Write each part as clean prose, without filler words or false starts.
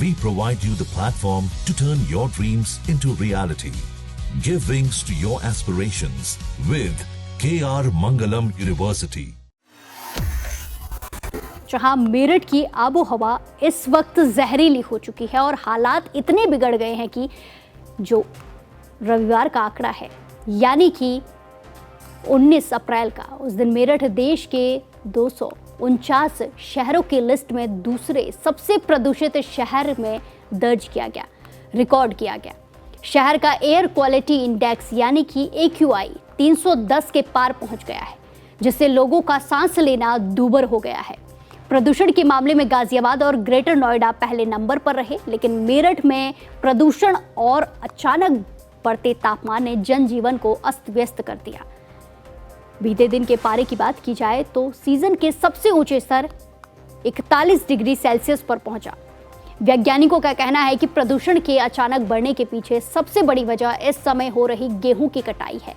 We provide you the platform to turn your dreams into reality. Give wings to your aspirations with KR Mangalam University. जहां मेरठ की आबो हवा इस वक्त जहरीली हो चुकी है और हालात इतने बिगड़ गए हैं कि जो रविवार का आंकड़ा है यानी कि 19 अप्रैल का, उस दिन मेरठ देश के 249 शहरों की लिस्ट में दूसरे सबसे प्रदूषित शहर में दर्ज किया गया, रिकॉर्ड किया गया। शहर का एयर क्वालिटी इंडेक्स यानी कि AQI 310 के पार पहुंच गया है, जिससे लोगों का सांस लेना दूभर हो गया है। प्रदूषण के मामले में गाजियाबाद और ग्रेटर नोएडा पहले नंबर पर रहे, लेकिन मेरठ में प्रदूषण और अचानक बढ़ते तापमान ने जनजीवन को अस्त व्यस्त कर दिया। बीते दिन के पारे की बात की जाए तो सीजन के सबसे ऊंचे स्तर 41 डिग्री सेल्सियस पर पहुंचा। वैज्ञानिकों का कहना है कि प्रदूषण के अचानक बढ़ने के पीछे सबसे बड़ी वजह इस समय हो रही गेहूं की कटाई है।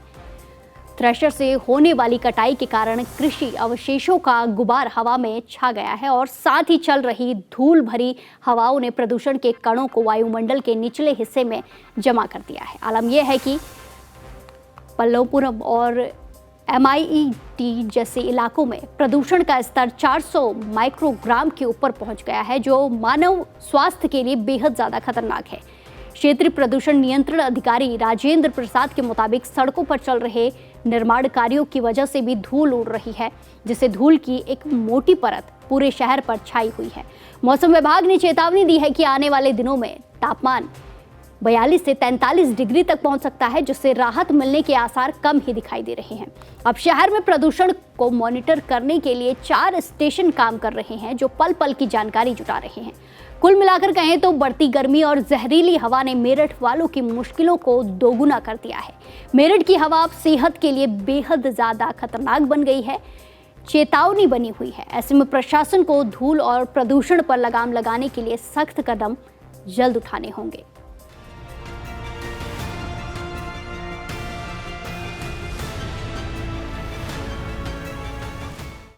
थ्रेशर से होने वाली कटाई के कारण कृषि अवशेषों का गुबार हवा में छा गया है और साथ ही चल रही धूल भरी हवाओं ने प्रदूषण के कणों को वायुमंडल के निचले हिस्से में जमा कर दिया है। आलम यह है कि पल्लवपुरम और MIET जैसे इलाकों में प्रदूषण का स्तर 400 माइक्रोग्राम के ऊपर पहुंच गया है, जो मानव स्वास्थ्य के लिए बेहद ज्यादा खतरनाक है। क्षेत्रीय प्रदूषण नियंत्रण अधिकारी राजेंद्र प्रसाद के मुताबिक सड़कों पर चल रहे निर्माण कार्यों की वजह से भी धूल उड़ रही है, जिससे धूल की एक मोटी परत पूरे शहर पर छाई हुई है। मौसम विभाग ने चेतावनी दी है कि आने वाले दिनों में तापमान 42 से 43 डिग्री तक पहुंच सकता है, जिससे राहत मिलने के आसार कम ही दिखाई दे रहे हैं। अब शहर में प्रदूषण को मॉनिटर करने के लिए 4 स्टेशन काम कर रहे हैं, जो पल पल की जानकारी जुटा रहे हैं। कुल मिलाकर कहें तो बढ़ती गर्मी और जहरीली हवा ने मेरठ वालों की मुश्किलों को दोगुना कर दिया है। मेरठ की हवा अब सेहत के लिए बेहद ज्यादा खतरनाक बन गई है। चेतावनी बनी हुई है। ऐसे में प्रशासन को धूल और प्रदूषण पर लगाम लगाने के लिए सख्त कदम जल्द उठाने होंगे।